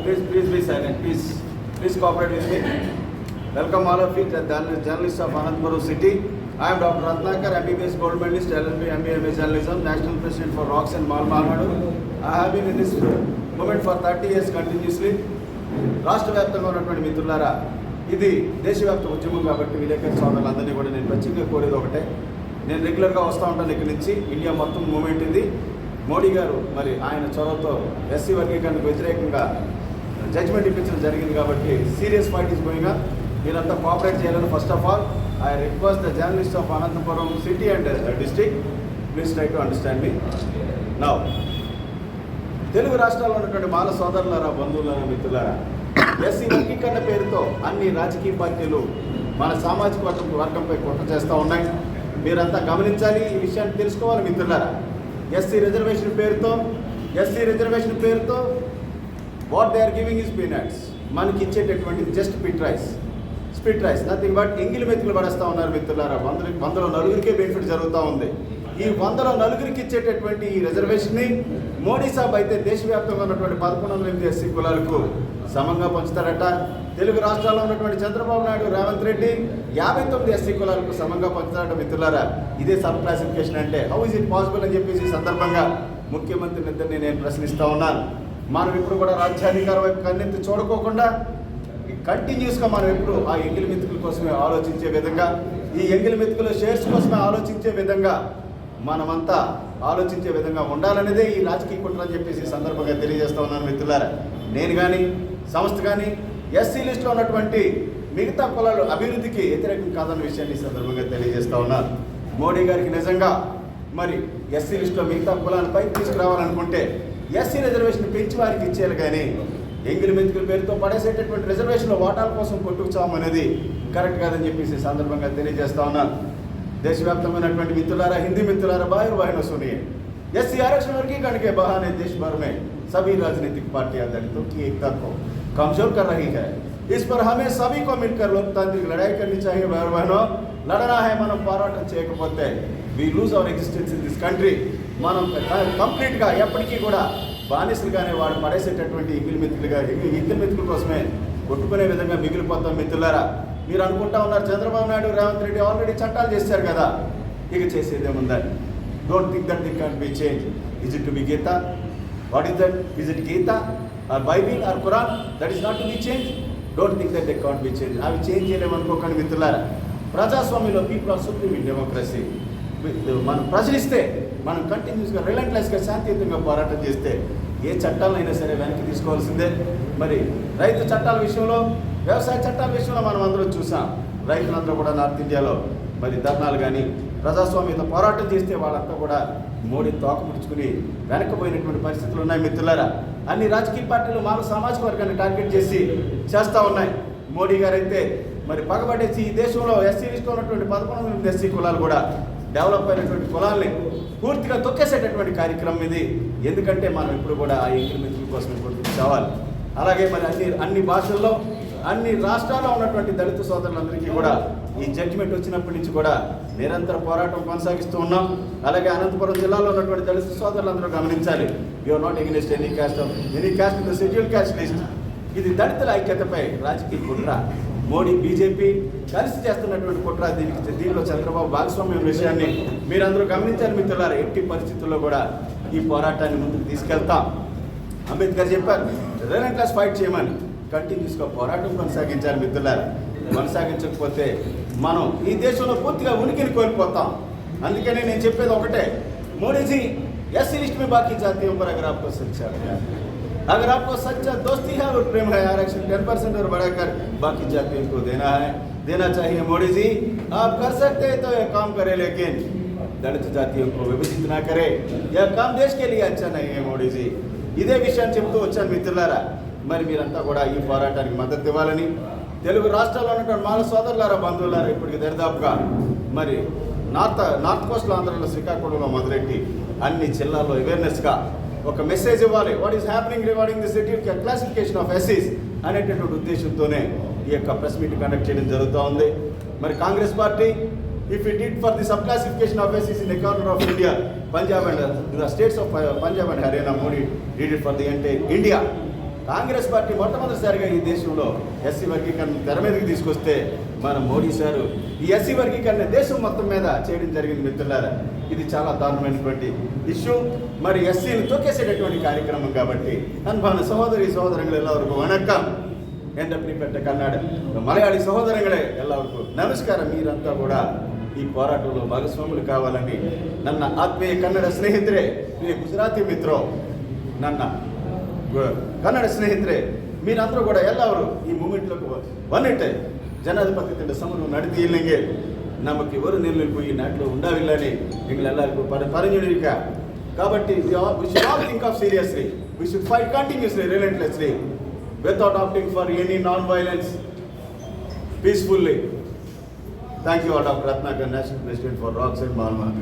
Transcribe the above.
Please be silent. Please cooperate with me. Welcome all of you, journalists of Anantapur city. I am Dr. Ratnakar, MBBS Gold Medalist, LLB, MBA Journalism, National President for Rocks and Mal Malnadu. I have been in this movement for 30 years continuously. రాష్ట్ర వ్యాప్తంగా ఉన్నటువంటి మిత్రులారా, ఇది దేశవ్యాప్త ఉద్యమం కాబట్టి విలేకరు సోదరులందరినీ కూడా నేను ప్రత్యేకంగా కోరేది ఒకటే. నేను రెగ్యులర్గా వస్తూ ఉంటాను ఇక్కడి నుంచి. ఇండియా మొత్తం మూమెంట్ ఇది. మోడీ గారు మరి ఆయన చొరవతో ఎస్సీ వర్గీకరణకు వ్యతిరేకంగా జడ్జ్మెంట్ ఇప్పించడం జరిగింది కాబట్టి serious fight is going on. మీరంతా కోఆపరేట్ చేయాలని first of all I request the journalist of Anantapuram city and district, please try to understand me. Now Telugu రాష్ట్రాల్లో ఉన్నటువంటి మాల సోదరులారా, బంధువులారా, మిత్రులారా, ఎస్సీ వర్గీకరణ పేరుతో అన్ని రాజకీయ పార్టీలు మన సామాజిక వర్గంపై కుట్ర చేస్తూ ఉన్నాయి. మీరంతా గమనించాలి, ఈ విషయాన్ని తెలుసుకోవాలి మిత్రులారా. ఎస్సీ రిజర్వేషన్ పేరుతో what they are giving is peanuts. మనకి ఇచ్చేటటువంటి just spit rice nothing but ఎంగిలి మెతుకులు పడేస్తూ ఉన్నారు మిత్రులారా. వందలో నలుగురికే బెనిఫిట్ జరుగుతూ ఉంది. ఈ 100లో నలుగురికి ఇచ్చేటటువంటి ఈ రిజర్వేషన్ని మోడీ సాబ్ అయితే దేశవ్యాప్తంగా ఉన్నటువంటి 1108 ఎస్సీ కులాలకు సమంగా పంచుతారట. తెలుగు రాష్ట్రాల్లో ఉన్నటువంటి చంద్రబాబు నాయుడు, రేవంత్ రెడ్డి 59 ఎస్సీ కులాలకు సమంగా పంచుతారట మిత్రులారా. ఇదే సబ్ క్లాసిఫికేషన్ అంటే హౌ ఇస్ ఇట్ పాసిబుల్ అని చెప్పేసి ఈ సందర్భంగా ముఖ్యమంత్రిని ఇద్దరిని నేను ప్రశ్నిస్తూ ఉన్నాను. మనం ఇప్పుడు కూడా రాజ్యాధికారం వైపు కన్నెత్తి చూడకోకుండా కంటిన్యూస్గా మనం ఎప్పుడు ఆ ఎంగిలి మెతుకుల కోసమే ఆలోచించే విధంగా, ఈ ఎంగిలి మెతుకుల షేర్స్ కోసమే ఆలోచించే విధంగా మనమంతా ఆలోచించే విధంగా ఉండాలనేదే ఈ రాజకీయ కుట్ర అని చెప్పేసి ఈ సందర్భంగా తెలియజేస్తూ ఉన్నాను మిత్రులారా. నేను కానీ సంస్థ కానీ ఎస్సీ లిస్టులో ఉన్నటువంటి మిగతా కులాలు అభివృద్ధికి వ్యతిరేకం కాదన్న విషయాన్ని ఈ సందర్భంగా తెలియజేస్తూ ఉన్నాను. మోడీ గారికి నిజంగా మరి ఎస్సీ లిస్టులో మిగతా కులాలను పైకి తీసుకురావాలనుకుంటే ఎస్సీ రిజర్వేషన్ పెంచి వారికి ఇచ్చేయాలి, కానీ ఎంగిలి మెతుకుల పేరుతో పడేసేటటువంటి రిజర్వేషన్లో వాటాల కోసం కొట్టుకుచామనేది కరెక్ట్ కాదని చెప్పేసి సందర్భంగా తెలియజేస్తా ఉన్నాను. देशव्याप्तమైనటువంటి మిత్రులారా, హిందీ మిత్రులారా, भाई बहनों सुनिए, एससी आरक्षण वर्गीकरण के बहाने देश भर में सभी राजनीतिक पार्टियां दलितों की एकता को कमजोर कर रही है. इस पर हमें सभी को मिलकर लोकतांत्रिक लड़ाई करनी चाहिए. भाई बहनों, लड़ना है. మనం పోరాటం చేయకపోతే we lose our existence in this country. మనం కంప్లీట్గా ఎప్పటికీ కూడా బానిసలుగానే వాడు పడేసేటటువంటి ఎంగిలి మెతుకుల కోసమే కొట్టుకునే విధంగా మిగిలిపోతాం మిత్రులారా. మీరు అనుకుంటా ఉన్నారు చంద్రబాబు నాయుడు, రేవంత్ రెడ్డి ఆల్రెడీ చట్టాలు చేశారు కదా, ఇక చేసేదేముందని. Don't think that it can be change. Is it to be Gita? What is that? Is it Gita or Bible or Quran? That is not to be change. Don't think that they can't be change. అవి change చేయలేమనుకోకండి మిత్రులారా. ప్రజాస్వామ్యంలో people are supreme in democracy. మనం ప్రశ్నిస్తే, మనం కంటిన్యూస్గా రిలెంట్లెస్గా శాంతియుతంగా పోరాటం చేస్తే ఏ చట్టాలైనా సరే వెనక్కి తీసుకోవాల్సిందే. మరి రైతు చట్టాల విషయంలో, వ్యవసాయ చట్టాల విషయంలో మనం అందరం చూసాం. రైతులందరూ కూడా నార్త్ ఇండియాలో మరి ధర్నాలు కానీ ప్రజాస్వామ్యంతో పోరాటం చేస్తే వాళ్ళంతా కూడా మోడీ తోక ముడుచుకుని వెనక్కిపోయినటువంటి పరిస్థితులు ఉన్నాయి మిత్రులారా. అన్ని రాజకీయ పార్టీలు మానవ సామాజిక వర్గాన్ని టార్గెట్ చేస్తూ ఉన్నాయి. మోడీ గారు అయితే మరి పగబట్టేసి ఈ దేశంలో ఎస్సీ లిస్టులో ఉన్నటువంటి 11 ఎస్సీ కులాలు కూడా డెవలప్ అయినటువంటి కులాల్ని పూర్తిగా తొక్కేసేటటువంటి కార్యక్రమం ఇది. ఎందుకంటే మనం ఇప్పుడు కూడా ఆ ఎంగిలి మెతుకుల కోసం కొట్టుకు కావాలి. అలాగే మరి అన్ని భాషల్లో, అన్ని రాష్ట్రాల్లో ఉన్నటువంటి దళిత సోదరులందరికీ కూడా ఈ జడ్జిమెంట్ వచ్చినప్పటి నుంచి కూడా నిరంతర పోరాటం కొనసాగిస్తూ ఉన్నాం. అలాగే అనంతపురం జిల్లాలో ఉన్నటువంటి దళిత సోదరులందరూ గమనించాలి, you're not against any caste in the schedule caste list. ఇది దళితుల ఐక్యతపై రాజకీయ కుట్ర. మోడీ, బీజేపీ కలిసి చేస్తున్నటువంటి కుట్ర. దీనిలో చంద్రబాబు భాగస్వామ్యం విషయాన్ని మీరందరూ గమనించాలి మిత్రులారా. ఎట్టి పరిస్థితుల్లో కూడా ఈ పోరాటాన్ని ముందుకు తీసుకెళ్తాం. అంబేద్కర్ చెప్పారు, రిలెంట్లెస్ ఫైట్ చేయమని. కంటిన్యూస్గా పోరాటం కొనసాగించాలి మిత్రులారా. కొనసాగించకపోతే మనం ఈ దేశంలో పూర్తిగా ఉనికిని కోల్పోతాం. అందుకనే నేను చెప్పేది ఒకటే, మోడీజీ ఎస్సీ लिस्ट में बाकी जातियों पर अगर आपको सच्चा दोस्ती है और प्रेम है, आरक्षण 10% और बढ़ाकर बाकी जातियों को देना चाहिए. मोदी जी आप कर सकते हैं तो यह काम करें, लेकिन दलित जातियों को विभाजित ना करे. यह काम देश के लिए अच्छा नहीं है. మోడీ జీ ఇదే విషయాన్ని చెప్తూ వచ్చాను మిత్రులారా. మరి మీరంతా కూడా ఈ పోరాటానికి మద్దతు ఇవ్వాలని, తెలుగు రాష్ట్రాల్లో ఉన్నటువంటి మాల సోదరులారా, బంధువులారా, ఇప్పటికి దరిదాపుగా మరి నార్త్ కోస్ట్లో ఆంధ్రలో శ్రీకాకుళంలో మొదలెట్టి అన్ని జిల్లాల్లో అవేర్నెస్గా ఒక మెసేజ్ ఇవ్వాలి. What is happening regarding the schedule classification of ఎస్సీస్ అనేటటువంటి ఉద్దేశంతోనే ఈ యొక్క ప్రెస్ మీట్ కండక్ట్ చేయడం జరుగుతూ ఉంది. మరి Congress party, if it did for the subclassification of SCs in the corner of India, Punjab and the states of Punjab and Haryana, Modi did it for the entire India. Congress party మొట్టమొదటిసారిగా ఈ దేశంలో SC వర్గీకరణ తెర మీదకి తీసుకొస్తే మన Modi sir ఈ SC వర్గీకరణ దేశం మొత్తం మీద చేయడం జరిగింది మిత్రులారా. ఇది చాలా దారుణమైనటువంటి ఇష్యూ. మరి ఎస్సీని తొక్కేసేటటువంటి కార్యక్రమం కాబట్టి అన్பான సహోదరి సహోదరங்கள் ಎಲ್ಲರಿಗೂ వణక్కం. എൻ്റെ പ്രിയപ്പെട്ട കന്നಡ మలయాళీ సహోదరங்களే ಎಲ್ಲರಿಗೂ నమస్కారం. మీరంతా కూడా ఈ పోరాటంలో భాగస్వాములు కావాలని ನನ್ನ ಆತ್ಮೀಯ ಕನ್ನಡ ಸ್ನೇಹಿತರೆ, ಪ್ರಿಯ ಗುಜರಾತಿ ಮಿತ್ರೋ, ನನ್ನ ಕನ್ನಡ ಸ್ನೇಹಿತರೆ, మీరందరూ కూడా ಎಲ್ಲರೂ ಈ ಮೂಮೆಂಟ್లకు வந்துட்டு ஜனாதிபத்தியத்தின் சமரம் நடத்தி இல்லைங்க நமக்கு ஒரு நெல்லில் போய் நாட்டில் உண்டாவில்லைன்னு எங்கள் எல்லாருக்கும் பரிஞ்சுடிருக்க. కాబట్టి we should all think of seriously. We should fight continuously, relentlessly, without opting for any non-violence, peacefully. Thank you, Dr. Ratnakar, National President for Rocks and Malmark.